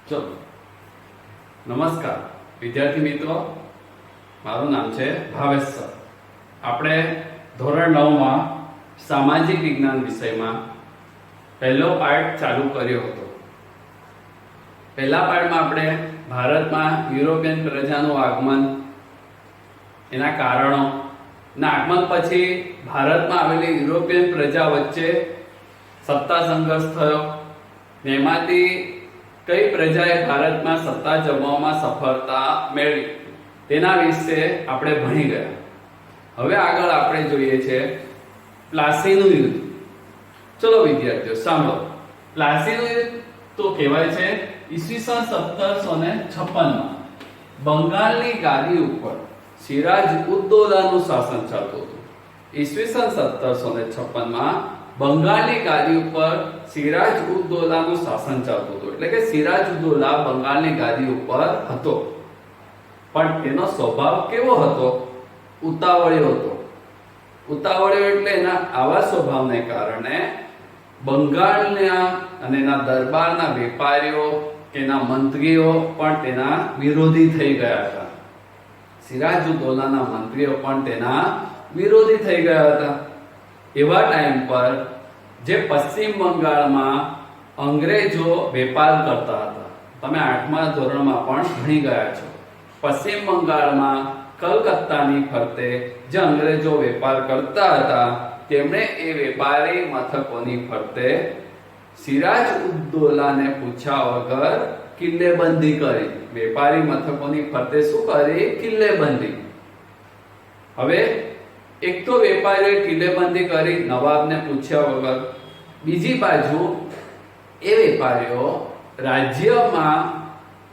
ચલો નમસ્કાર વિદ્યાર્થી મિત્રો, મારું નામ છે ભાવેશ સર. આપણે ધોરણ 9 માં સામાજિક વિજ્ઞાન વિષયમાં પહેલો પાઠ ચાલુ કર્યો હતો. પહેલા પાઠમાં આપણે ભારતમાં યુરોપિયન પ્રજાનું આગમન, એના કારણો, ના આગમન પછી ભારતમાં આવેલી યુરોપિયન પ્રજા વચ્ચે સત્તા સંઘર્ષ થયો ને એમાંથી કઈ પ્રજાએ ભારતમાં સત્તા જમાવવામાં સફળતા મેળવી તેના વિશે આપણે ભણી ગયા. હવે આગળ આપણે જોઈએ છે પ્લાસીનું યુદ્ધ. ચલો વિદ્યાર્થીઓ સાંભળો. પ્લાસીનું યુદ્ધ તો કહેવાય છે ઈસવીસન 1756 માં બંગાળની ગાદી ઉપર સિરાજ ઉદ-દૌલાનું શાસન ચાલતું હતું. ઈસવીસન 1756 માં બંગાળની ગાદી ઉપર સિરાજ ઉદ-દૌલાનું શાસન ચાલતું હતું. એટલે કે સિરાજ ઉદ-દૌલા બંગાળની ગાદી ઉપર હતો, પણ તેનો સ્વભાવ કેવો હતો? ઉતાવળિયો હતો. ઉતાવળિયો એટલે એના આવા સ્વભાવને કારણે બંગાળના અને એના દરબારના વેપારીઓ કે એના મંત્રીઓ પણ તેના વિરોધી થઈ ગયા હતા. સિરાજ ઉદ-દૌલાના મંત્રીઓ પણ તેના વિરોધી થઈ ગયા હતા. એવા ટાઈમ પર જે પશ્ચિમ બંગાળમાં અંગ્રેજો વેપાર કરતા હતા, તમે 8મા ધોરણમાં પણ ભણી ગયા છો. પશ્ચિમ બંગાળમાં કલકત્તાની ફરતે જે અંગ્રેજો વેપાર કરતા હતા, તેમણે એ વેપારી મથકોની ફરતે સિરાજ ઉદ-દૌલાને પૂછ્યા વગર કિલ્લેબંધી કરી. વેપારી મથકોની ફરતે શું કરી? કિલ્લેબંધી. હવે એક તો વેપારીઓએ કિલ્લેબંધી કરી નવાબને પૂછ્યા વગર, બીજી બાજુ એ વેપારીઓ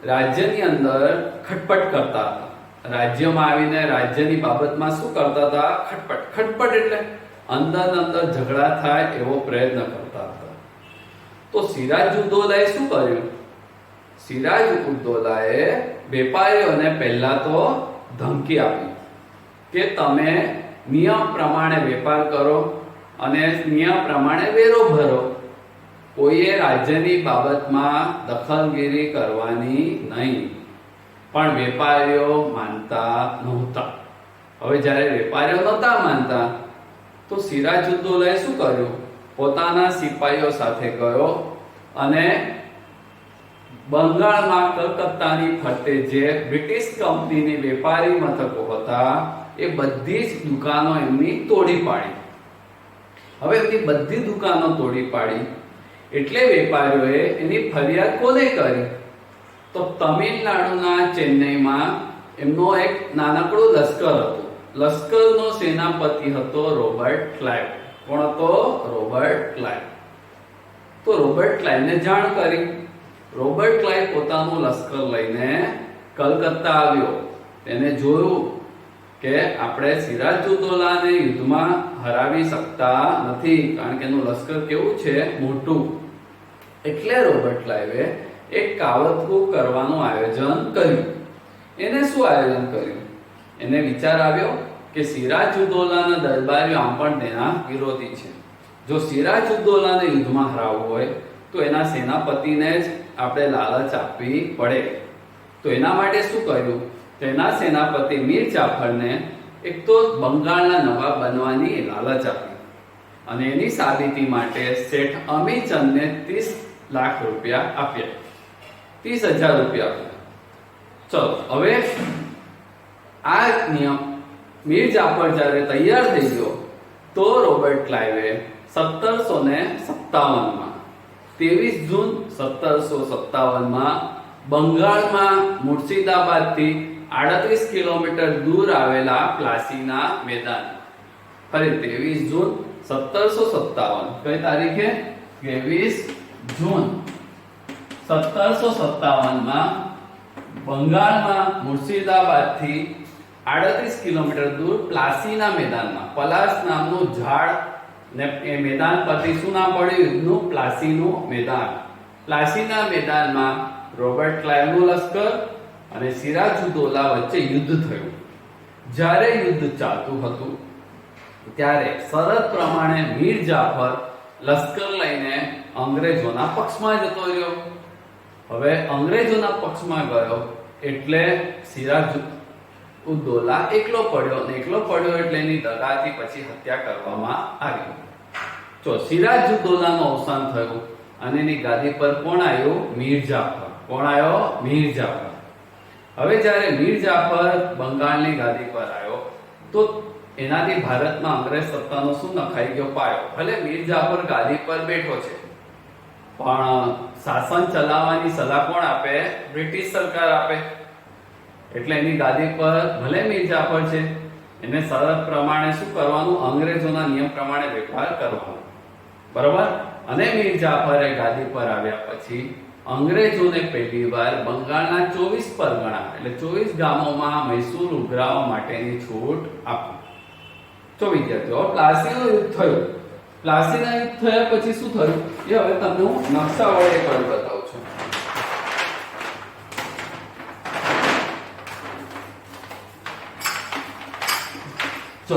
રાજ્યની અંદર ખટપટ કરતા હતા. રાજ્યમાં આવીને રાજ્યની બાબતમાં શું કરતા હતા? ખટપટ એટલે અંદર ઝઘડા થાય એવો પ્રયત્ન કરતા હતા. તો સિરાજ ઉદ-દૌલાએ શું કર્યું? સિરાજ ઉદ-દૌલાએ વેપારીઓને પહેલા તો ધમકી આપી કે તમે નિયમ પ્રમાણે વેપાર કરો અને નિયમ પ્રમાણે વેરો ભરો. કોઈએ રાજ્યની બાબતમાં દખલગીરી કરવાની નહીં. પણ વેપારીઓ માનતા નહોતા. હવે જ્યારે વેપારીઓ નહોતા માનતા તો સિરાજ ઉદ-દૌલાએ શું કર્યું? પોતાના સિપાહીઓ સાથે ગયો અને બંગાળમાં કલકત્તાની ફરતે જે બ્રિટિશ કંપનીની વેપારી મથકો હતા, એ બધી જ દુકાનો એમની તોડી પાડી. હવે એમની બધી દુકાનો તોડી પાડી એટલે વેપારીઓએ એની ફરિયાદ કોને કરી? તો તમિલનાડુના ચેન્નઈમાં એમનો એક નાનકડું લશ્કર હતું. લશ્કરનો સેનાપતિ હતો રોબર્ટ ક્લાઇવ. કોણ હતો? Robert Clive. તો રોબર્ટ ક્લાઇવને જાણ કરી. રોબર્ટ ક્લાઇવ પોતાનું લશ્કર લઈને કલકત્તા આવ્યો. તેને જોયું કે આપણે સિરાજ ઉદ-દૌલાને યુદ્ધમાં હરાવી શકતા નથી, કારણ કે એનું લશ્કર કેવું છે? મોટું. એટલે રોબર્ટ ક્લાઇવે એક કાવતરું કરવાનું આયોજન કર્યું. એને શું આયોજન કર્યું? એને વિચાર આવ્યો કે સિરાજ ઉદ-દૌલાના દરબારીઓ આમ પણ તેના વિરોધી છે. જો સિરાજ ઉદ-દૌલાને યુદ્ધમાં હરાવવું હોય તો એના સેનાપતિને જ આપણે લાલચ આપવી પડે. તો એના માટે શું કર્યું? તેના સેનાપતિ મીર જાફરને એક તો બંગાળના નવાબ બનવાની લાલચ આપી અને એની સાબિતી માટે શેઠ અમીચંદને 30 લાખ રૂપિયા આપ્યા. 30,000 રૂપિયા આપ્યા. ચલો હવે આ નિયમ મીર જાફર જ્યારે તૈયાર થઈ ગયો તો રોબર્ટ ક્લાઇવે 1757માં 23 જૂન 1757માં બંગાળમાં મુર્શિદાબાદથી 38 કિલોમીટર દૂર આવેલા પ્લાસીના મેદાન, ફરી 23 જૂન 1757, કઈ તારીખે? 23 જૂન 1757માં બંગાળમાં મુર્શિદાબાદથી 38 કિલોમીટર દૂર પ્લાસીના મેદાનમાં, પલાસ નામનું ઝાડ ને એ મેદાન પરથી શું નામ પડ્યું? યુદ્ધનું પ્લાસીનું મેદાન. પ્લાસીના મેદાનમાં રોબર્ટ ક્લાઇવનું લશ્કર અને સિરાજ ઉદ-દૌલા વચ્ચે યુદ્ધ થયું. જ્યારે યુદ્ધ ચાલતું હતું ત્યારે શરત પ્રમાણે મીર જાફર લશ્કર લઈને અંગ્રેજોના પક્ષમાં જતો રહ્યો. હવે અંગ્રેજોના પક્ષમાં ગયો એટલે સિરાજ ઉદ્દૌલા એકલો પડ્યો અને એકલો પડ્યો એટલે એની દગાથી પછી હત્યા કરવામાં આવી. જો સિરાજ ઉદ્દૌલાનું અવસાન થયું અને એની ગાદી પર કોણ આવ્યું? મીર જાફર. કોણ આવ્યો? મીર જાફર. હવે જ્યારે મીર જાફર બંગાળની ગાદી પર આવ્યો તો એનાથી ભારતમાં અંગ્રેજ સત્તાનો શું નખાઈ ગયો? પાયો. ભલે મીર જાફર ગાદી પર બેઠો છે પણ શાસન ચલાવવાની સલાહ કોણ આપે? બ્રિટિશ સરકાર આપે. એટલે એની ગાદી પર ભલે મીર જાફર છે, એને શરત પ્રમાણે શું કરવાનું? અંગ્રેજોના નિયમ પ્રમાણે વ્યવહાર કરવાનો. બરોબર. અને મીર જાફરે ગાદી પર આવ્યા પછી અંગ્રેજોને પહેલીવાર બંગાળના 24 પરગણા એટલે 24 ગામોમાં મૈસૂર ઉઘરાવવા માટેની છૂટ આપી. તો વિદ્યાર્થીઓ, પ્લાસીનું યુદ્ધ થયું. પ્લાસીના યુદ્ધ થયા પછી શું થયું એ હવે તમને હું નકશા વડે કરી બતાવું છું. જો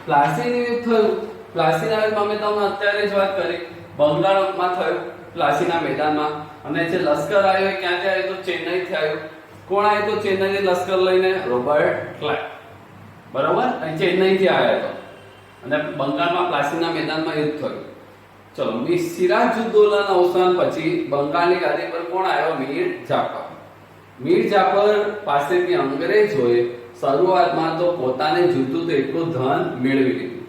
પ્લાસીનું યુદ્ધ થયું. પ્લાસીના યુદ્ધમાં મેં તમને અત્યારે જ વાત કરી, બંગાળમાં થયું પ્લાસીના મેદાનમાં. અને જે લશ્કર આવ્યો ક્યાંથી આવ્યો? તો ચેન્નઈથી આવ્યો. કોણ આવ્યો તો ચેન્નઈથી લશ્કર લઈને? Robert Clive. બરોબર. અહીં ચેન્નઈથી આવ્યો હતો અને બંગાળમાં પ્લાસીના મેદાનમાં યુદ્ધ થયું. ચલો, સિરાજુદ્દૌલાના અવસાન પછી બંગાળની ગાદી પર કોણ આવ્યો? મીર જાફર. મીર જાફર પાસેથી અંગ્રેજોએ શરૂઆતમાં તો પોતાને જોઈતું તો એટલું ધન મેળવી લીધું,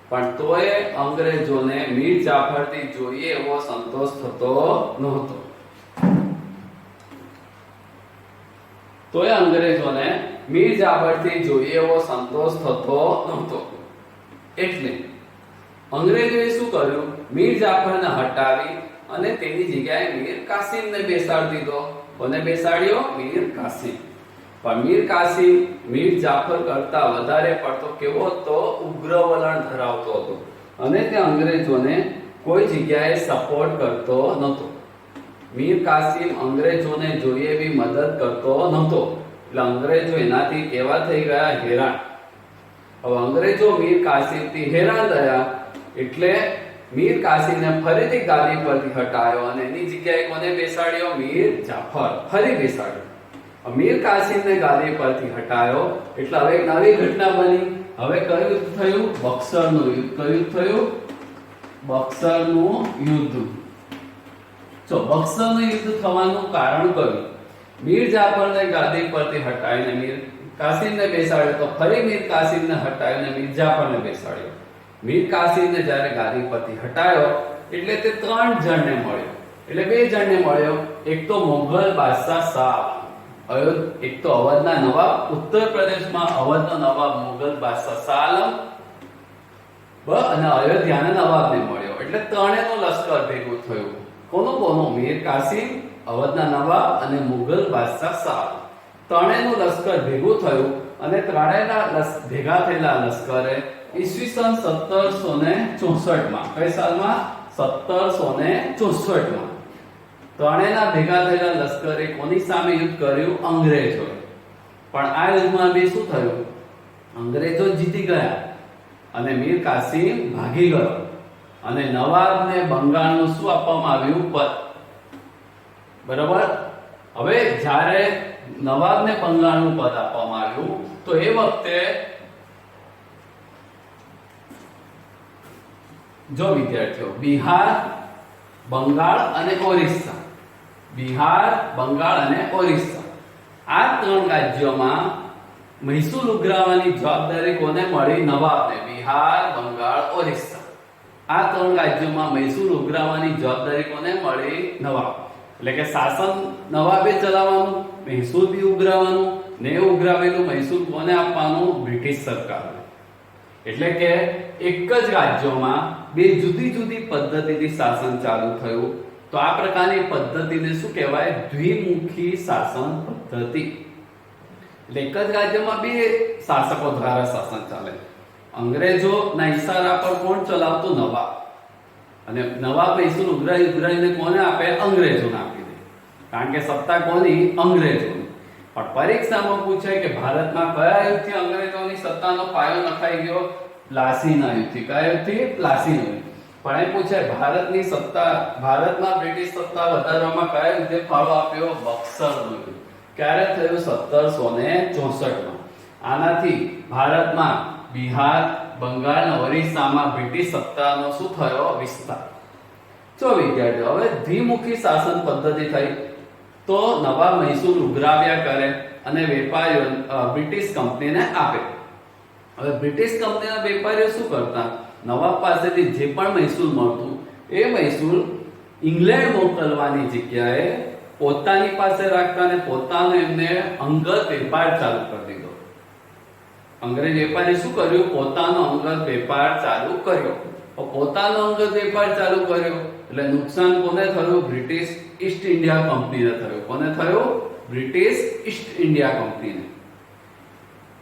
પણ તોય અંગ્રેજોને મીર જાફરથી જોઈએ એવો સંતોષ થતો નહોતો. તોય અંગ્રેજોને મીર જાફરથી જોઈએ એવો સંતોષ થતો નહોતો. એટલે અંગ્રેજોએ શું કર્યું? મીર જાફરને હટાવી અને તેની જગ્યાએ મીર કાસિમને બેસાડી દીધો. કોને બેસાડ્યો? મીર કાસિમ. પણ મીર કાસિમ મીર જાફર કરતા વધારે પડતો કેવો હતો? ઉગ્ર વલણ ધરાવતો હતો અને તે અંગ્રેજોને કોઈ જગ્યાએ સપોર્ટ કરતો નહોતો. મીર કાસિમ અંગ્રેજોને જોઈએ એવી મદદ કરતો નહોતો. એટલે અંગ્રેજો એનાથી કેવા થઈ ગયા? હેરાન. હવે અંગ્રેજો મીર કાસિમથી હેરાન થયા એટલે મીર કાસિમને ફરીથી ગાદી પરથી હટાવ્યો અને એની જગ્યાએ કોને બેસાડ્યો? મીર જાફર. ફરી બેસાડ્યો. મીર કાસિમને ગાદી પરથી હટાવ્યો એટલે હવે એક નવી ઘટના બની. હવે કયું યુદ્ધ થયું? બક્સરનું યુદ્ધ. કયું યુદ્ધ થયું? બક્સરનું યુદ્ધ. જો બક્સરનું યુદ્ધ થવાનું કારણ કયું? મીર જાફરને ગાદી પરથી હટાવીને મીર કાસિમને બેસાડ્યો તો ફરી મીર કાસિમને હટાવીને મીર જાફરને બેસાડ્યો. મીર કાસિમને જ્યારે ગાદી પરથી હટાવ્યો એટલે તે 3 જણને મળ્યો. એટલે 2 જણને મળ્યો. એક તો મોગલ બાદશાહ શાહ, એક તો અવધના નવાબ, ઉત્તર પ્રદેશમાં અવધનો નવાબ મોગલ બાદશાહ શાહ આલમ અને અયોધ્યાના નવાબને મળ્યો. એટલે ત્રણેયનું લશ્કર ભેગું થયું. કોનું? મીર કાસિમ, અવધના નવાબ અને મુગલ બાદશાહ શાહ. ત્રણેયનું લશ્કર ભેગું થયું અને ત્રણેયના ભેગા થયેલા લશ્કરે ઈસવીસન 1764 માં, કઈ સાલમાં? 1764 માં ત્રણેયના ભેગા થયેલા લશ્કરે કોની સામે યુદ્ધ કર્યું? અંગ્રેજોએ. પણ આ યુદ્ધમાં બી શું થયું? અંગ્રેજો જીતી ગયા અને મીર કાસિમ ભાગી ગયો અને નવાબને બંગાળનું શું આપવામાં આવ્યું? પદ. બરાબર. હવે જ્યારે નવાબને બંગાળનું પદ આપવામાં આવ્યું તો એ વખતે જો વિદ્યાર્થીઓ, બિહાર, બંગાળ અને ઓરિસ્સા, બિહાર, બંગાળ અને ઓરિસ્સા, આ 3 રાજ્યોમાં મૈસૂર ઉઘરાવવાની જવાબદારી કોને મળી? નવાબને. બિહાર, બંગાળ, ઓરિસ્સા, આ 3 રાજ્યોમાં મૈસૂર ઉઘરાવવાની જવાબદારી કોને મળી? નવાબ. એટલે કે શાસન નવાબે ચલાવવાનું, મૈસૂર બી ઉઘરાવવાનું, ને ઉઘરાવેલું મૈસૂર કોને આપવાનું? બ્રિટિશ સરકારને. એટલે કે એક જ રાજ્યોમાં 2 જુદી જુદી પદ્ધતિથી શાસન ચાલુ થયું. તો આ પ્રકારની પદ્ધતિને શું કહેવાય? દ્વિમુખી શાસન પદ્ધતિ. એટલે એક જ રાજ્યમાં 2 શાસકો દ્વારા શાસન ચાલે. અંગ્રેજોના ઈશારા પર કોણ ચલાવતું? નવાબ. અને નવાબ મૈસૂર ઉઘરાવીને કોને આપે? અંગ્રેજોને આપી દે. કારણ કે સત્તા કોની? અંગ્રેજોની. પણ પરીક્ષામાં પૂછાય કે ભારતમાં કયા યુદ્ધથી અંગ્રેજોની સત્તાનો પાયો નખાઈ ગયો? પ્લાસીના યુદ્ધથી. કયા યુદ્ધથી? પ્લાસીના યુદ્ધ. પણ એ પૂછે ભારતમાં બ્રિટિશ સત્તા વધારવામાં કયા યુદ્ધે ફાળો આપ્યો? બક્સરનું યુદ્ધ. ક્યારે થયું? 1764 આનાથી ભારતમાં બિહાર, બંગાળ અને ઓરિસ્સામાં બ્રિટિશ સત્તાનો શું થયો? વિસ્તાર. જો વિદ્યાર્થીઓ, હવે દ્વિમુખી શાસન પદ્ધતિ થઈ તો નવા મહેસૂલ ઉઘરાવ્યા કરે અને વેપારીઓ બ્રિટિશ કંપનીને આપે. હવે બ્રિટિશ કંપનીના વેપારીઓ શું કરતા? નવાબ પાસેથી જે પણ મહેસૂલ મળતું એ મહેસૂલ ઇંગ્લેન્ડ મોકલવાની જગ્યાએ પોતાની પાસે રાખતા અને પોતાનો એમને અંગત વેપાર ચાલુ કરી દીધો. અંગ્રેજ વેપારી શું કર્યું? પોતાનો અંગત વેપાર ચાલુ કર્યો. પોતાનો અંગત વેપાર ચાલુ કર્યો એટલે નુકસાન કોને થયું? બ્રિટિશ ઈસ્ટ ઇન્ડિયા કંપનીને થયું. કોને થયું? બ્રિટિશ ઈસ્ટ ઇન્ડિયા કંપનીને.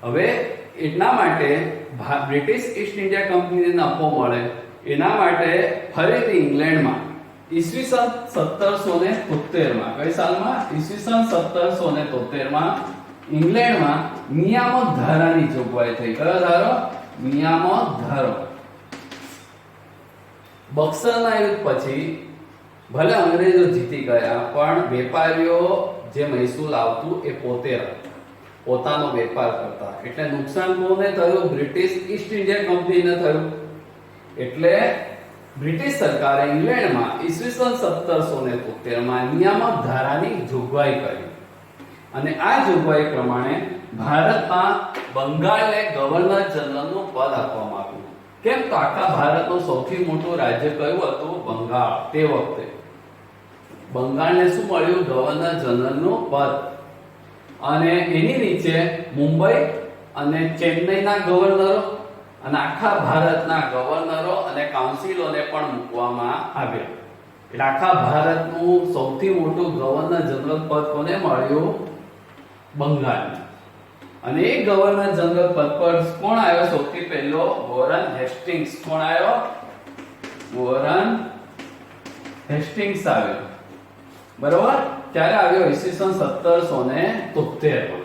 હવે એટલા માટે બ્રિટિશ ઈસ્ટ ઇન્ડિયા કંપનીને નફો મળે એના માટે ફરીથી ઇંગ્લેન્ડમાં ઈસવીસન 1773 કઈ સાલમાં? ઈસવીસન 1773 ઇંગ્લેન્ડમાં નિયામક ધારાની જોગવાઈ થઈ. કયો ધારો? નિયામક ધારો. બક્સરના યુદ્ધ પછી ભલે અંગ્રેજો જીતી ગયા પણ વેપારીઓ જે મહેસૂલ આવતું એ પોતાનો વેપાર કરતા. એટલે નુકસાન કોને થયું? બ્રિટિશ ઈસ્ટ ઇન્ડિયા કંપનીને થયું. એટલે બ્રિટિશ સરકારે ઇંગ્લેન્ડમાં ઈસવીસન 1773 નિયામક ધારાની જોગવાઈ કરી અને આ જોગવાઈ પ્રમાણે ભારતમાં બંગાળને ગવર્નર જનરલનું પદ આપવામાં આવ્યું. કેમ? તો આખા ભારતનું સૌથી મોટું રાજ્ય કયું હતું? બંગાળ. તે વખતે બંગાળને શું મળ્યું? ગવર્નર જનરલનું પદ. અને એની નીચે મુંબઈ અને ચેન્નઈના ગવર્નરો અને આખા ભારતના ગવર્નરો અને કાઉન્સિલોને પણ મૂકવામાં આવ્યા. એટલે આખા ભારતનું સૌથી મોટું ગવર્નર જનરલ પદ કોને મળ્યું? બંગાળને. અને એ ગવર્નર જનરલ પદ પર કોણ આવ્યો? સૌથી પહેલો વોરન હેસ્ટિંગ્સ. કોણ આવ્યો? વોરન હેસ્ટિંગ્સ આવ્યો. બરોબર? ક્યારે આવ્યો? ઈસવીસન 1773.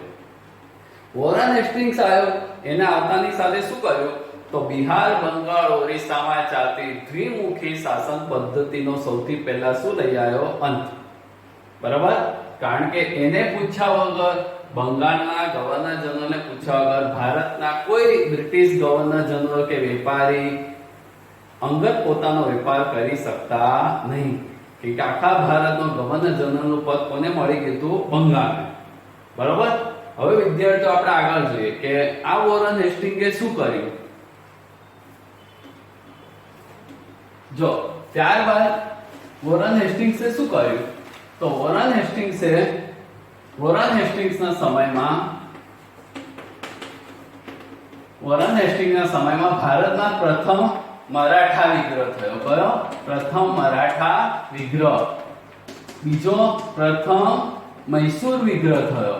વોરન હેસ્ટિંગ્સ આવ્યો. એને આવતાની સાથે શું કર્યું? તો બિહાર, બંગાળ, ઓરિસ્સામાં ચાલતી દ્વિમુખી શાસન પદ્ધતિનો સૌથી પહેલા શું લઈ આવ્યો? અંત. બરાબર? કારણ કે એને પૂછ્યા વગર, બંગાળના ગવર્નર જનરલને પૂછ્યા વગર ભારતના કોઈ બ્રિટિશ ગવર્નર જનરલ કે વેપારી અંગત પોતાનો વેપાર કરી શકતા નહીં. કે આખા ભારતનો ગવર્નર જનરલનું પદ કોને મળી ગયું હતું? બંગાળને. બરાબર? હવે વિદ્યાર્થીઓ આપણે આગળ જોઈએ કે આ વોરન હેસ્ટિંગે શું કર્યું. જો ત્યારબાદ વોરન હેસ્ટિંગ્સે શું કર્યું? તો વોરન હેસ્ટિંગ્સના સમયમાં ભારતના પ્રથમ મરાઠા વિગ્રહ થયો. કયો? પ્રથમ મરાઠા વિગ્રહ. બીજો પ્રથમ મૈસૂર વિગ્રહ થયો.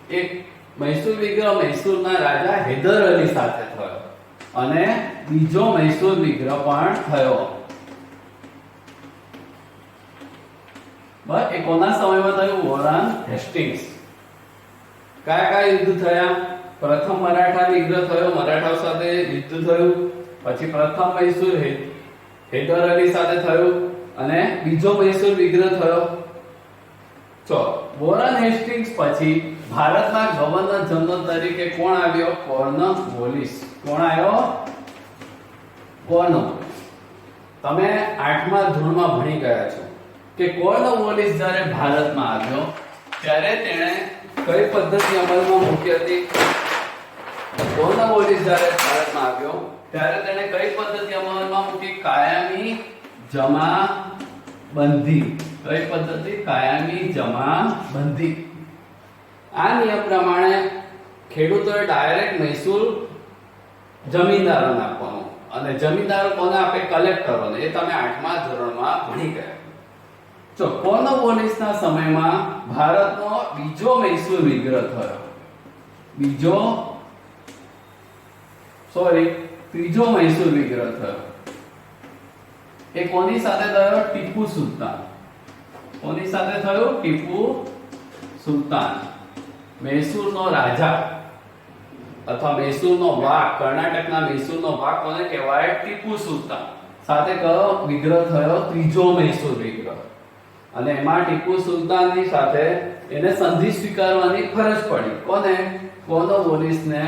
એક મૈસૂર વિગ્રહ મૈસૂરના રાજા હૈદર અલી સાથે થયો અને બીજો મૈસૂર વિગ્રહ પણ થયો. બસ એ કોના સમયમાં થયું? Warren Hastings. કયા યુદ્ધ થયા? પ્રથમ મરાઠા વિગ્રહ થયો, મરાઠાઓ સાથે યુદ્ધ થયું. પછી પ્રથમ મૈસૂર હૈદર અલી સાથે થયું અને બીજો મૈસૂર વિગ્રહ થયો. વોરન હેસ્ટિંગ્સ પછી ભારતના ગવર્નર જનરલ તરીકે કોણ આવ્યો? કોર્નવોલિસ. કોણ આવ્યો? કોર્નવોલિસ. તમે 8મા ધોરણમાં ભણી ગયા છો કે કોર્નવોલિસ જ્યારે ભારતમાં આવ્યો ત્યારે તેણે કઈ પદ્ધતિ અમલમાં મૂકી હતી? કોર્નવોલિસ જ્યારે ભારતમાં આવ્યો ત્યારે તેણે કઈ પદ્ધતિ અમલમાં મૂકી? કાયમી જમાબંધી. કઈ પદ્ધતિ? કાયમી જમાબંધી. આ નિયમ પ્રમાણે ખેડૂતોએ ડાયરેક્ટ મહેસૂલ જમીનદારોને આપવાનો અને જમીનદારો કોને આપે? કલેક્ટરોને. એ તમે 8મા ધોરણમાં ભણી ગયા. કોર્નવોલિસના સમયમાં ભારતનો બીજો મૈસૂર વિગ્રહ થયો. ત્રીજો મૈસૂર વિગ્રહ થયો. એ કોની સાથે થયો? ટીપુ સુલતાન. કોની સાથે થયો? ટીપુ સુલતાન, મૈસૂરનો રાજા. અથવા મૈસૂરનો વાઘ, કર્ણાટકના મૈસૂરનો વાઘ કોને કહેવાય? ટીપુ સુલતાન. સાથે કયો વિગ્રહ થયો? ત્રીજો મૈસૂર વિગ્રહ. અને એમાં ટીપુ સુલતાનની સાથે એને સંધિ સ્વીકારવાની ફરજ પડી. કોને? કોર્નવોલિસને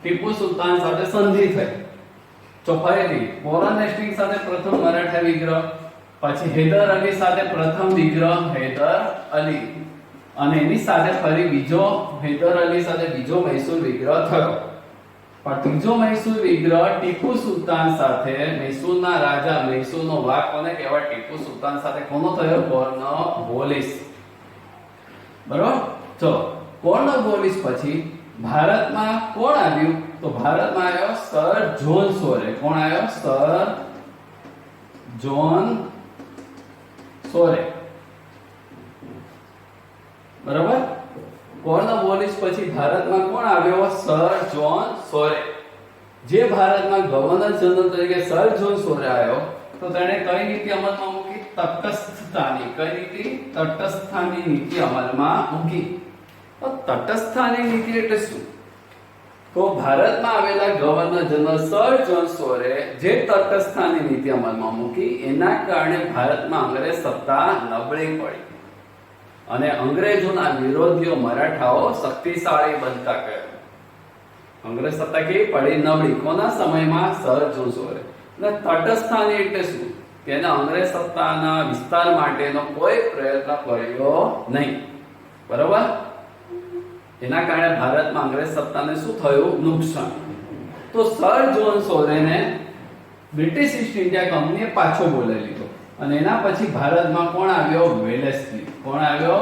ટીપુ સુલતાન સાથે સંધિ થઈ. ફરીથી વોરન હેસ્ટિંગ્સ સાથે પ્રથમ મરાઠા વિગ્રહ, પછી હૈદર અલી સાથે પ્રથમ વિગ્રહ હૈદર અલી, અને એની સાથે ફરી બીજો હૈદર અલી સાથે બીજો મૈસૂર વિગ્રહ થયો. પણ ત્રીજો મૈસૂર વિગ્રહ ટીપુ સુલતાન સાથે, મૈસૂરના રાજા, મૈસૂરનો વાઘ કોને કહેવાય? ટીપુ સુલતાન સાથે કોનો થયો? કોર્નવોલિસ. બરોબર. ચલો, કોર્નવોલિસ પછી ભારતમાં કોણ આવ્યું? તો ભારતમાં આવ્યો સર જ્હોન સોરે. કોણ આવ્યો? Sir John Shore. બરાબર. કોર્નવોલિસ પછી ભારતમાં કોણ આવ્યો? Sir John Shore. જે ભારતમાં ગવર્નર જનરલ તરીકે સર જ્હોન સોરે આવ્યો, તો તેણે કઈ નીતિ અમલમાં મૂકી? તટસ્થતાની. કઈ નીતિ? તટસ્થતાની નીતિ અમલમાં મૂકી. તો તટસ્થતાની નીતિ એટલે શું? તો ભારતમાં આવેલા governor general sir John Shore જે તટસ્થતાની નીતિ અમલમાં મૂકી, એના કારણે ભારતમાં અંગ્રેજ સત્તા નબળી પડી અને અંગ્રેજોના વિરોધીઓ મરાઠાઓ શક્તિશાળી બનતા ગયા. અંગ્રેજ સત્તા કેવી પડી? નબળી. કોના સમયમાં? Sir John Shore. અને તટસ્થતાની એટલે શું? કે એને અંગ્રેજ સત્તાના વિસ્તાર માટેનો કોઈ પ્રયત્ન કર્યો નહીં. બરાબર. એના કારણે ભારતમાં અંગ્રેજ સત્તાને શું થયું? નુકસાન. તો સર જ્હોન સોરેને બ્રિટિશ ઈસ્ટ ઇન્ડિયા કંપનીએ પાછો બોલાવી લીધો અને એના પછી ભારતમાં કોણ આવ્યો? વેલેસ્લી. કોણ આવ્યો?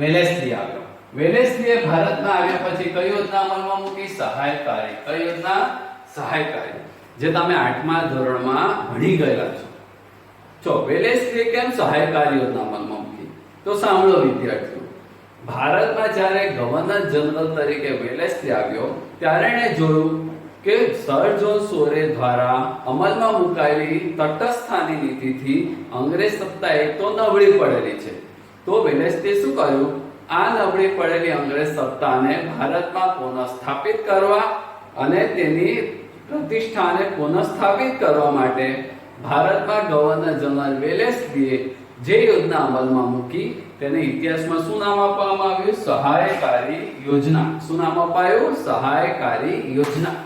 વેલેસ્લી આવ્યો. વેલેસ્લીએ ભારતમાં આવ્યા પછી કઈ યોજના અમલમાં મૂકી? સહાયકારી. કઈ યોજના? સહાયકારી. જે તમે 8મા ધોરણમાં ભણી ગયેલા છો. વેલેસ્લીએ કેમ સહાયકારી યોજના અમલમાં મૂકી? તો સાંભળો વિદ્યાર્થીઓ. ભારતમાં જ્યારે ગવર્નર જનરલ તરીકે વેલેસ્લી આવ્યો, ત્યારે એણે જોયું કે સર જ્હોન સોરે દ્વારા અમલમાં મુકાયેલી તટસ્થતાની નીતિથી અંગ્રેજ સત્તા એક તો નબળી પડેલી છે. તો વેલેસ્લીએ શું કર્યું? આ નબળી પડેલી અંગ્રેજ સત્તાને ભારતમાં પુનઃસ્થાપિત કરવા અને તેની પ્રતિષ્ઠાને પુનઃસ્થાપિત કરવા માટે ભારતમાં ગવર્નર જનરલ વેલેસ્લીએ જે યોજના અમલમાં મૂકી, તેને ઇતિહાસમાં શું નામ આપવામાં આવ્યું? સહાયકારી યોજના. શું નામ અપાયું? સહાયકારી યોજના.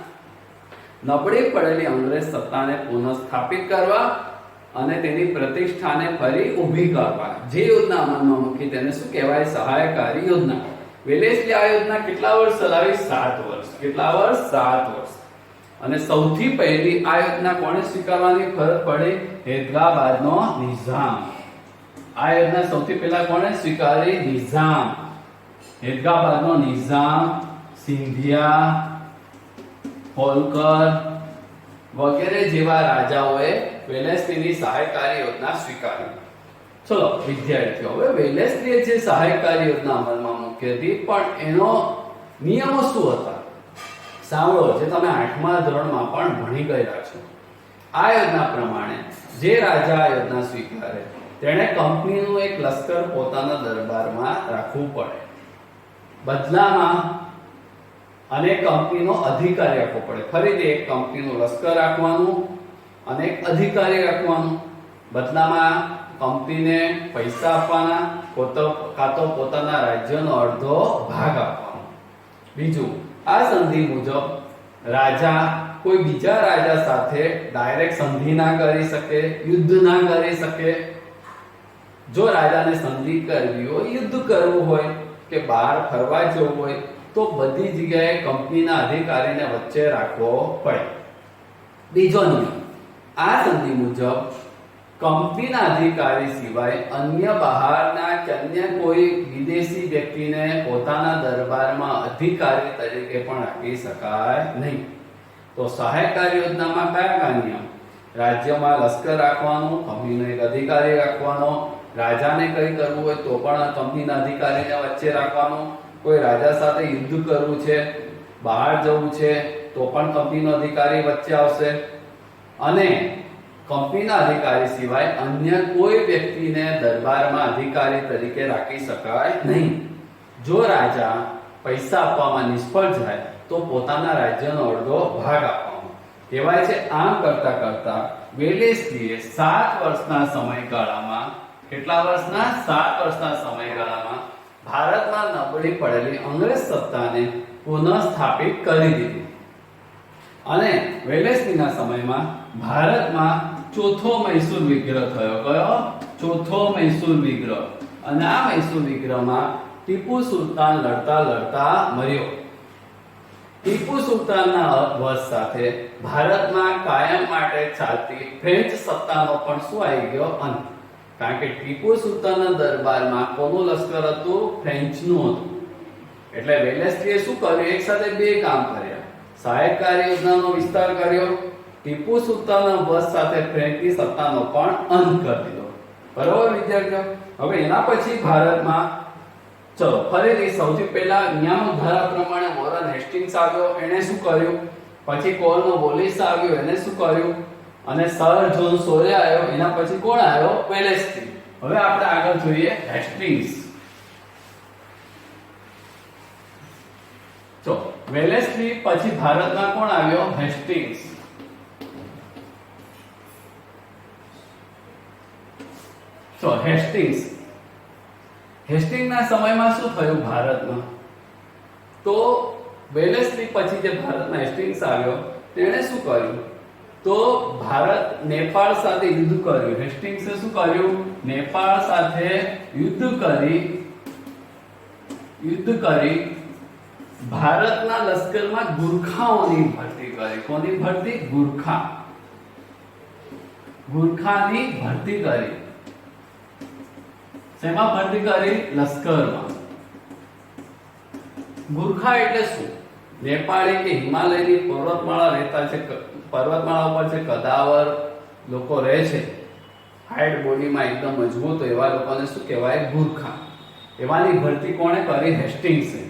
નબળી પડેલી અંગ્રેજ સત્તાને પુનઃસ્થાપિત કરવા અને તેની પ્રતિષ્ઠાને ફરી ઊભી કરવા જે યોજના અમલમાં મૂકી, તેને શું કહેવાય? સહાયકારી યોજના. વેલેસ્લી આ યોજના કેટલા વર્ષ ચલાવી? 7 વર્ષ. કેટલા વર્ષ? 7 વર્ષ. અને સૌથી પહેલી આ યોજના કોણે સ્વીકારવાની ફરજ પડી? હૈદરાબાદનો નિઝામ. આ યોજના સૌથી પહેલા કોણે સ્વીકારી? નિઝામ. હૈદરાબાદનો નિઝામ, સિંધિયા, હોલકર વગેરે જેવા રાજાઓએ વેલેસ્લીની સહાયકારી યોજના સ્વીકારી. ચલો વિદ્યાર્થીઓ, હવે વેલેસ્લીએ જે સહાયકારી યોજના અમલમાં મૂકી હતી, પણ એનો નિયમો શું હતા? સાંભળો, જે તમે 8મા ધોરણમાં પણ ભણી ગયેલા છો. આ યોજના પ્રમાણે જે રાજા આ યોજના સ્વીકારે, તેણે કંપનીનું એક લશ્કર પોતાના દરબારમાં રાખવું પડે. બદલામાં અને કંપનીનો અધિકારી રાખવો પડે. ફરીથી એક કંપનીનું લશ્કર રાખવાનું અને એક અધિકારી રાખવાનું. બદલામાં કંપનીને પૈસા આપવાના, કાં તો પોતાના રાજ્યનો અડધો ભાગ આપવાનો. બીજું, આ સંધિ મુજબ રાજા કોઈ બીજા રાજા સાથે ડાયરેક્ટ સંધિ ના કરી શકે, યુદ્ધ ના કરી શકે. જો રાજાને સંધિ કરવી હોય, યુદ્ધ કરવું હોય કે બહાર ફરવા જવું હોય, તો બધી જગ્યાએ કંપનીના અધિકારીને વચ્ચે રાખવો પડે. બીજો નિયમ, આ સંધિ મુજબ કંપનીના અધિકારી સિવાય અન્ય બહારના કે અન્ય કોઈ વિદેશી વ્યક્તિને પોતાના દરબારમાં અધિકારી તરીકે પણ રાખી શકાય નહીં. તો સહાયકારી યોજનામાં કયા નિયમ? રાજ્યમાં લશ્કર રાખવાનું, કંપનીનો એક અધિકારી રાખવાનો, રાજાને કઈ કરવું હોય તો પણ કંપનીના અધિકારીને વચ્ચે રાખવાનો, કોઈ રાજા સાથે યુદ્ધ કરવું છે, બહાર જવું છે તો પણ કંપનીનો અધિકારી વચ્ચે આવશે, અને કંપનીના અધિકારી સિવાય અન્ય કોઈ વ્યક્તિને દરબારમાં અધિકારી તરીકે રાખી શકાય નહીં. જો રાજા પૈસા આપવામાં નિષ્ફળ જાય તો પોતાના રાજ્યનો અડધો ભાગ આપવાનો. કહેવાય છે આમ કરતા કરતા વેલેસ્લીએ 7 વર્ષના સમયગાળામાં, કેટલા વર્ષના? 7 વર્ષના સમયગાળામાં ભારતમાં નબળી પડેલી અંગ્રેજ સત્તાને પુનઃસ્થાપિત કરી દીધી. અને વેલેસ્લીના સમયમાં ભારતમાં ચોથો મૈસૂર વિગ્રહ થયો. કયો? ચોથો મૈસૂર વિગ્રહ. અને આ મૈસૂર વિગ્રહમાં ટીપુ સુલતાન લડતા લડતા મર્યો. ટીપુ સુલતાનના વધ સાથે ભારતમાં કાયમ માટે ચાલતી ફ્રેન્ચ સત્તાનો પણ શું આવી ગયો? અંત. કારણ કે ટીપુ સુલતાનના દરબારમાં કોનું લશ્કર હતું? ફ્રેન્ચનું હતું. એટલે વેલેસ્લીએ શું કર્યું? એક સાથે બે કામ કર્યા. સહાયકારી યોજનાનો વિસ્તાર કર્યો, ટીપુ સુલતાનના વધ સાથે ફ્રેન્ચની સત્તાનો પણ અંત કરી દીધો. બરાબર વિદ્યાર્થીઓ? હવે એના પછી ભારતમાં ચલો ફરીથી સૌથી પહેલા નિયામક ધારા પ્રમાણે વોરન હેસ્ટિંગ્સ આવ્યો. એને શું કર્યું? પછી કોર્નવોલિસ આવ્યો. એને શું કર્યું? અને સર જોન સોરે આવ્યો. એના પછી કોણ આવ્યો? વેલેસ્લી. હવે આપણે આગળ જોઈએ હેસ્ટિંગ્સ. તો વેલેસ્લી પછી ભારતમાં કોણ આવ્યો? હેસ્ટિંગ્સ. તો હેસ્ટિંગ્સના સમયમાં શું થયું ભારતમાં? તો વેલેસ્લી પછી જે ભારતમાં હેસ્ટિંગ્સ આવ્યો તેણે શું કર્યું? તો ભારત નેપાળ સાથે યુદ્ધ કર્યું. હેસ્ટિંગ્સે શું કર્યું? નેપાળ સાથે યુદ્ધ કરી ભારતના લશ્કરમાં ગુરખાઓની ભરતી કરી. કોની ભરતી? ગુરખાની ભરતી કરી. શેમાં ભરતી કરી? લશ્કરમાં. ગુરખા એટલે શું? નેપાળી કે હિમાલયની પર્વતમાળા રહેતા છે, પર્વતમાળા ઉપર છે કદાવર લોકો રહે છે, હાઈટ બોડીમાં એકદમ મજબૂત, એવા લોકોને શું કહેવાય? ગુરખા. એવાની ભરતી કોણે કરી? હેસ્ટિંગ્સે.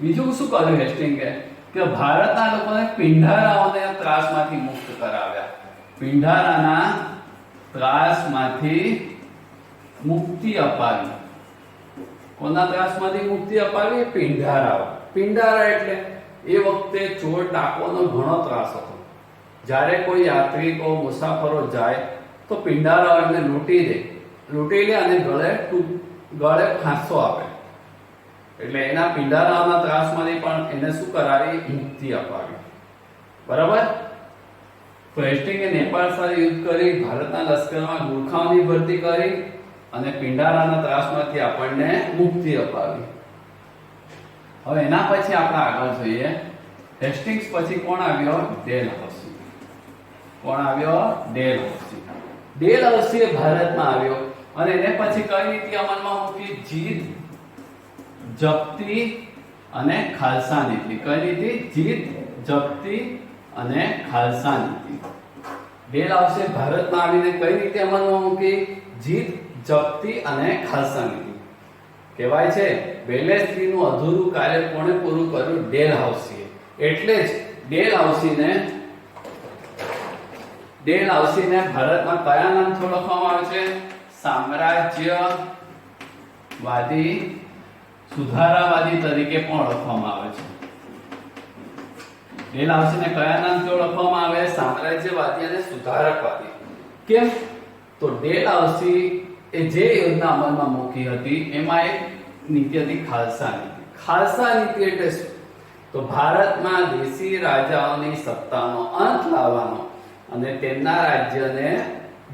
બીજું શું કર્યું હેસ્ટિંગે? કે ભારતના લોકોને પિંડારાઓને ત્રાસમાંથી મુક્ત કરાવ્યા. પિંડારાના ત્રાસમાંથી મુક્તિ અપાવી. કોના ત્રાસમાંથી મુક્તિ અપાવી? પિંડારાઓ. પિંડારા એટલે એ વખતે ચોર ડાકોનો ઘણો ત્રાસ હતો. જ્યારે કોઈ યાત્રિકો મુસાફરો જાય તો પિંડારાઓ એમને લૂંટી લે અને ગળે ફાંસો આપે. એટલે એના પિંડારાઓના ત્રાસમાંથી પણ એને શું કરાવી? મુક્તિ અપાવી. બરાબર? તો હેસ્ટિંગે નેપાળ સાથે યુદ્ધ કરી ભારતના લશ્કરમાં ગુરખાઓની ભરતી કરી અને પિંડારાના ત્રાસમાંથી આપણને મુક્તિ અપાવી. હવે એના પછી આપણે આગળ જોઈએ હેસ્ટિંગ્સ પછી કોણ આવ્યો? ડેલહાઉસી. કોણ આવ્યો? ડેલહાઉસી. ડેલહાઉસી ભારતમાં આવ્યો અને એને પછી કઈ નીતિ અમલમાં મૂકી? જીત, જપ્તી અને ખાલસા નીતિ. કઈ નીતિ? જીત, જપ્તી અને ખાલસા નીતિ. ડેલહાઉસી ભારતમાં આવીને કઈ નીતિ અમલમાં મૂકી? જીત, જપ્તી અને ખાલસા નીતિ. કહેવાય છે વેલેસ્લીનું અધૂરું કાર્ય કોણે પૂરું કર્યું? ડેલહાઉસીએ. એટલે જ ડેલહાઉસીને ભારતમાં કયા નામથી ઓળખવામાં આવે છે? સામ્રાજ્યવાદી, સુધારાવાદી તરીકે પણ ઓળખવામાં આવે છે. ડેલહાઉસીને કયા નામથી ઓળખવામાં આવે? સામ્રાજ્યવાદી અને સુધારકવાદી. કેમ? તો ડેલહાઉસી એ જે યોજના અમલમાં મૂકી હતી એમાં એક નીતિ હતી ખાલસા નીતિ. ખાલસા નીતિ એટલે શું? તો ભારતમાં દેશી રાજાઓની સત્તાનો અંત લાવવાનો અને તેમના રાજ્યને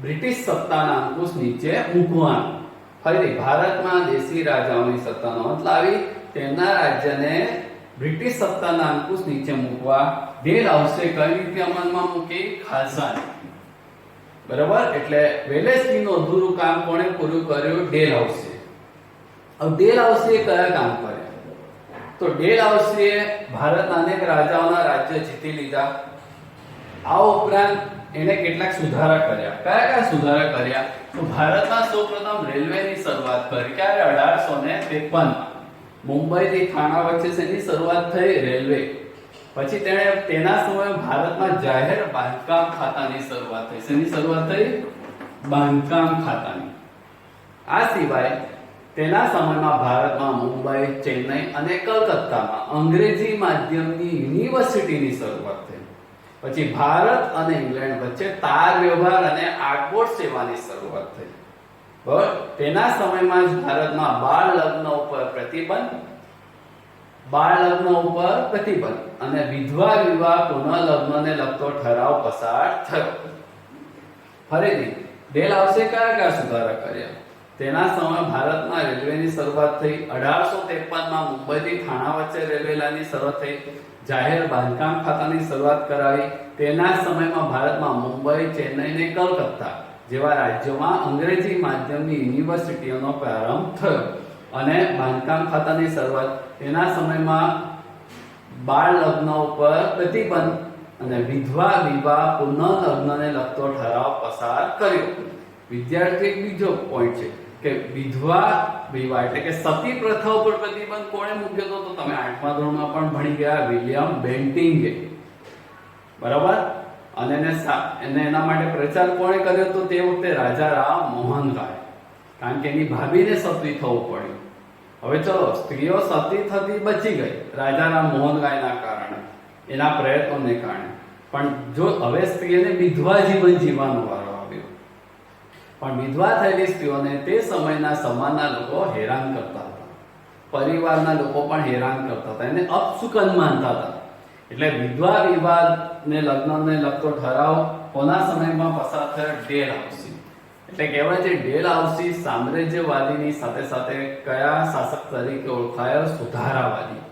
બ્રિટિશ સત્તાના અંકુશ નીચે મૂકવાનો. ફરીથી ભારતમાં દેશી રાજાઓની સત્તાનો અંત લાવી તેમના રાજ્યને બ્રિટિશ સત્તાના અંકુશ નીચે મૂકવા ડેલહાઉસીએ કઈ નીતિ અમલમાં મૂકી? ખાલસા નીતિ. બરાબર? એટલે વેલેસ્લીનું અધૂરું કામ કોણે પૂરું કર્યું? ડેલહાઉસીએ. હવે ડેલહાઉસીએ કયા કામ કર્યા? તો ડેલહાઉસીએ ભારતના અનેક રાજાઓના રાજ્ય જીતી લીધા. આ ઉપરાંત એને કેટલાક સુધારા કર્યા. કયા સુધારા કર્યા? તો ભારતમાં સૌપ્રથમ રેલવેની શરૂઆત કરી. ક્યારે? 1853 મુંબઈથી થાણા વચ્ચે શેની શરૂઆત થઈ? રેલવે. પછી તેણે તેના સમયે ભારતમાં જાહેર બાંધકામ ખાતાની શરૂઆત થઈ. શેની શરૂઆત થઈ? બાંધકામ ખાતાની. આ સિવાય તેના સમયમાં ભારતમાં મુંબઈ, ચેન્નઈ અને કલકત્તામાં અંગ્રેજી માધ્યમની યુનિવર્સિટીની શરૂઆત થઈ. પછી ભારત અને ઇંગ્લેન્ડ વચ્ચે તાર વ્યવહાર અને આગબોટ સેવાની શરૂઆત થઈ. બરાબર. તેના સમયમાં જ ભારતમાં બાળ લગ્ન ઉપર પ્રતિબંધ અને વિધવા વિવાહ પુનઃલગ્નને લગતો ઠરાવ પસાર થયો. ફરીથી ડેલ હાઉસે કયા સુધારા કર્યા? તેના સમયે ભારતમાં રેલવેની શરૂઆત થઈ. 1853માં મુંબઈથી થાણા વચ્ચે રેલવે લાઇનની શરૂઆત થઈ. જાહેર બાંધકામ ખાતાની શરૂઆત કરાવી. તેના સમયમાં ભારતમાં મુંબઈ, ચેન્નઈ અને કલકત્તા જેવા રાજ્યોમાં અંગ્રેજી માધ્યમની યુનિવર્સિટીઓનો પ્રારંભ થયો અને બાંધકામ ખાતાની શરૂઆત. તેના સમયમાં બાળ લગ્ન ઉપર પ્રતિબંધ અને વિધવા વિવાહ પુનઃલગ્નને લગતો ઠરાવ પસાર કર્યો. વિદ્યાર્થી બીજો પોઈન્ટ છે કે વિધવા વિવાહ એટલે કે સતી પ્રથા ઉપર પ્રતિબંધ કોણે મૂક્યો હતો? તો તમે 8મા ધોરણમાં પણ ભણી ગયા, વિલિયમ બેન્ટિંગે. બરાબર. અને એના માટે પ્રચાર કોણે કર્યો હતો? તે વખતે રાજા રામ મોહન રાય. કારણ કે એની ભાભીને સતી થવું પડ્યું. હવે ચલો, સ્ત્રીઓ સતી થતી બચી ગઈ રાજા રામ મોહન રાયના કારણે, એના પ્રયત્નોને કારણે. પણ જો હવે સ્ત્રીઓને વિધવા જીવન જીવવાનો વારો આવ્યો. પણ વિધવા થયેલી સ્ત્રીઓને તે સમયના સમાજના લોકો હેરાન કરતા હતા, પરિવારના લોકો પણ હેરાન કરતા હતા, એને અપશુકન માનતા હતા. એટલે વિધવા વિવાદને લગ્નને લગતો ઠરાવ કોના સમયમાં પસાર થયો? ડેલ હાઉસી. એટલે કહેવાય છે ડેલ હાઉસી સામ્રાજ્યવાદીની સાથે સાથે કયા શાસક તરીકે ઓળખાયો? સુધારાવાદી.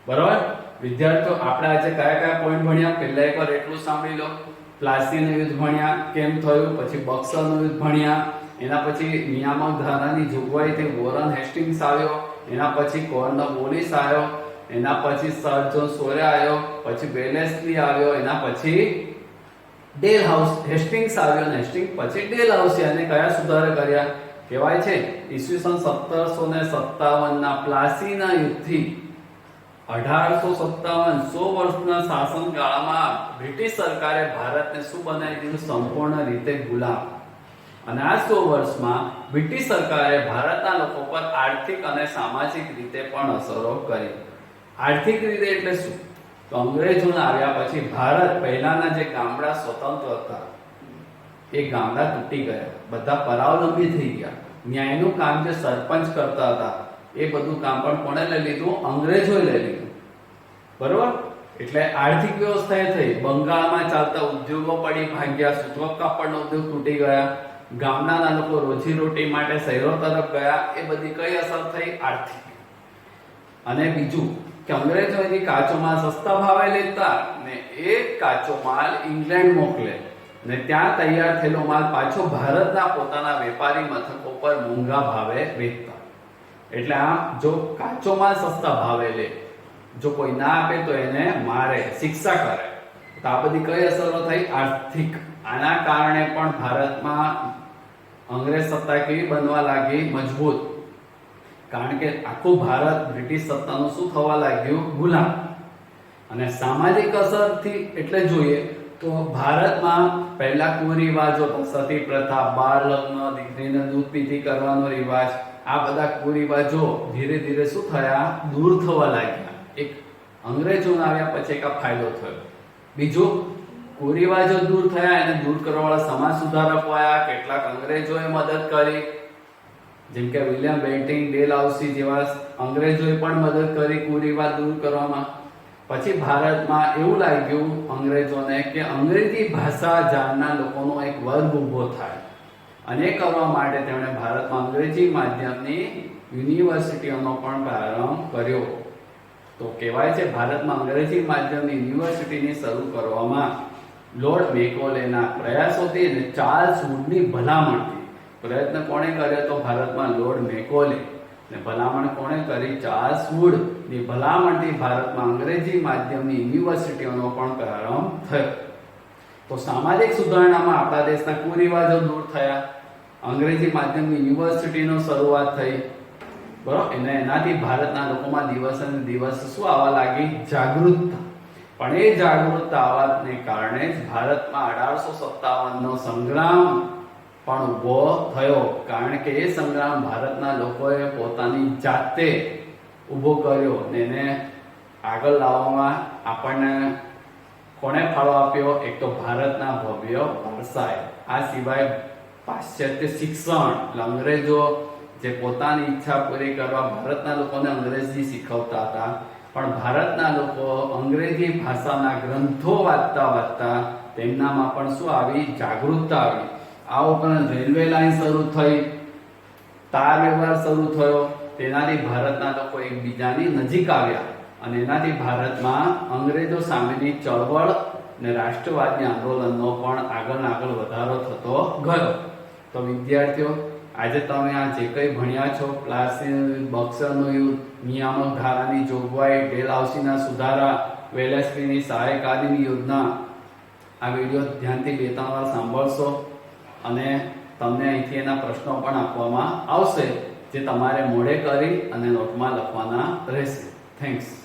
બરાબર. વિદ્યાર્થીઓ, આપણે આજે કયા પોઈન્ટ ભણ્યા? પહેલા એકવાર એટલું સાંભળી લો. પ્લાસીનું યુદ્ધ ભણ્યા, કેમ થયું. પછી બક્સરનું યુદ્ધ ભણ્યા. એના પછી નિયામક ધારાની જોગવાઈથી વોરન હેસ્ટિંગ્સ આવ્યો. એના પછી કોર્નવોલિસ આવ્યો. એના પછી સર જોન સોરે આવ્યો. પછી વેલેસ્લી આવ્યો. એના પછી ડેલ હાઉસ હેસ્ટિંગ્સ આવ્યો. અને હેસ્ટિંગ્સ પછી ડેલ હાઉસ. અને કયા સુધારા કર્યા? કહેવાય છે ઈસવીસન 1757 ના પ્લાસીના યુદ્ધથી 1857 100 વર્ષના શાસનકાળમાં બ્રિટિશ સરકારે ભારતને શું બનાવી દીધું? સંપૂર્ણ રીતે ગુલામ. અને આ 100 વર્ષમાં બ્રિટિશ સરકારે ભારતના લોકો પર આર્થિક અને સામાજિક રીતે પણ અસરો કરી. આર્થિક રીતે એટલે શું? તો અંગ્રેજોના આવ્યા પછી ભારત પહેલાના જે ગામડા સ્વતંત્ર હતા એ ગામડા તૂટી ગયા, બધા પરાવલંબી થઈ ગયા. ન્યાયનું કામ જે સરપંચ કરતા હતા એ બધું કામ પણ કોણે લઈ લીધું? અંગ્રેજોએ લઈ લીધું. બરોબર. એટલે આર્થિક વ્યવસ્થા થઈ. બંગાળમાં ચાલતા ઉદ્યોગો પડી ભાગ્યા. સૂત્રક કાપડનો ઉદ્યોગ તૂટી ગયા. ગામડાના લોકો રોજીરોટી માટે શહેરો તરફ ગયા. એ બધી કઈ અસર થઈ? આર્થિક. અને બીજું કે અંગ્રેજો એની કાચો માલ સસ્તા ભાવે લેતા ને એ કાચો માલ ઇંગ્લેન્ડ મોકલે ને ત્યાં તૈયાર થયેલો માલ પાછો ભારતના પોતાના વેપારી મથકો પર મોંઘા ભાવે વેચતા. એટલે આમ જો કાચો માલ સસ્તા ભાવે લે, જો કોઈ ના આપે તો એને મારે, શિક્ષા કરે. તો આ બધી કઈ અસરો થઈ? આર્થિક. આના કારણે પણ ભારતમાં અંગ્રેજ સત્તા કેવી બનવા લાગી? મજબૂત. કારણ કે આખું ભારત બ્રિટિશ સત્તાનું શું થવા લાગ્યું? ગુલામ. અને સામાજિક અસરથી એટલે જોઈએ તો ભારતમાં પહેલા કુરિવાજો, સતી પ્રથા, બાળ લગ્ન, દીકરીને દૂધ પીતી કરવાનો રિવાજ, આ બધા કુરિવાજો ધીરે ધીરે શું થયા? દૂર થવા લાગ્યા. એક અંગ્રેજોના આવ્યા પછી એક ફાયદો થયો. બીજું, કુરિવાજો દૂર થયા, એને દૂર કરવાવાળા સમાજ સુધારકો આવ્યા. કેટલાક અંગ્રેજોએ મદદ કરી, જેમ કે વિલિયમ બેન્ટિંગ, ડેલ હાઉસી જેવા અંગ્રેજોએ પણ મદદ કરી કુરિવાજ દૂર કરવામાં. પછી ભારતમાં એવું લાગ્યું અંગ્રેજોને કે અંગ્રેજી ભાષા જાણનાર લોકોનો એક વર્ગ ઊભો થાય, અને એ કરવા માટે તેમણે ભારતમાં અંગ્રેજી માધ્યમની યુનિવર્સિટીઓનો પણ પ્રારંભ કર્યો. તો કહેવાય છે ભારતમાં અંગ્રેજી માધ્યમની યુનિવર્સિટીની શરૂ કરવામાં લોર્ડ મેકોલેના પ્રયાસોથી અને ચાર્લ્સ વુડની ભલામણથી. પ્રયત્ન કોણે કર્યો? તો ભારતમાં લોર્ડ મેકોલે. ને ભલામણ કોણે કરી? ચાર્લ્સ વુડ ની ભલામણથી ભારતમાં અંગ્રેજી માધ્યમની યુનિવર્સિટીઓનો પણ પ્રારંભ થયો. તો સામાજિક સુધારણામાં આપણા દેશના કુરિવાજો દૂર થયા, અંગ્રેજી માધ્યમની યુનિવર્સિટીનો શરૂઆત થઈ. બરોબર. એનાથી ભારતના લોકોમાં દિવસે ને દિવસે શું આવવા લાગી? જાગૃતતા. પણ એ જાગૃતતા આવવાને કારણે જ ભારતમાં 1857 નો સંગ્રામ પણ ઊભો થયો, કારણ કે એ સંગ્રામ ભારતના લોકોએ પોતાની જાતે ઊભો કર્યો ને એને આગળ લાવવામાં આપણને કોણે ફાળો આપ્યો? એક તો ભારતના ભવ્ય વારસાએ. આ સિવાય પાશ્ચાત્ય શિક્ષણ, એટલે અંગ્રેજો જે પોતાની ઈચ્છા પૂરી કરવા ભારતના લોકોને અંગ્રેજી શીખવતા હતા, પણ ભારતના લોકો અંગ્રેજી ભાષાના ગ્રંથો વાંચતા તેમનામાં પણ શું આવી? જાગૃતતા આવી. આ ઉપરાંત રેલવે લાઈન શરૂ થઈ, તાર વ્યવહાર શરૂ થયો, તેનાથી ભારતના લોકો એકબીજાની નજીક આવ્યા અને એનાથી ભારતમાં અંગ્રેજો સામેની ચળવળ ને રાષ્ટ્રવાદી આંદોલનનો પણ આગળ વધારો થતો ગયો. તો વિદ્યાર્થીઓ, આજે તમે આ જે કંઈ ભણ્યા છો, પ્લાસીનું યુદ્ધ, બક્સરનું યુદ્ધ, નિયામક ધારાની જોગવાઈ, ડેલહાઉસીના સુધારા, વેલેસ્લીની સહાયકારીની યોજના, આ વિડીયો ધ્યાનથી 2-3 વાર સાંભળશો અને તમને અહીંથી એના પ્રશ્નો પણ આપવામાં આવશે, જે તમારે મોઢે કરી અને નોટમાં લખવાના રહેશે. થેન્ક્સ.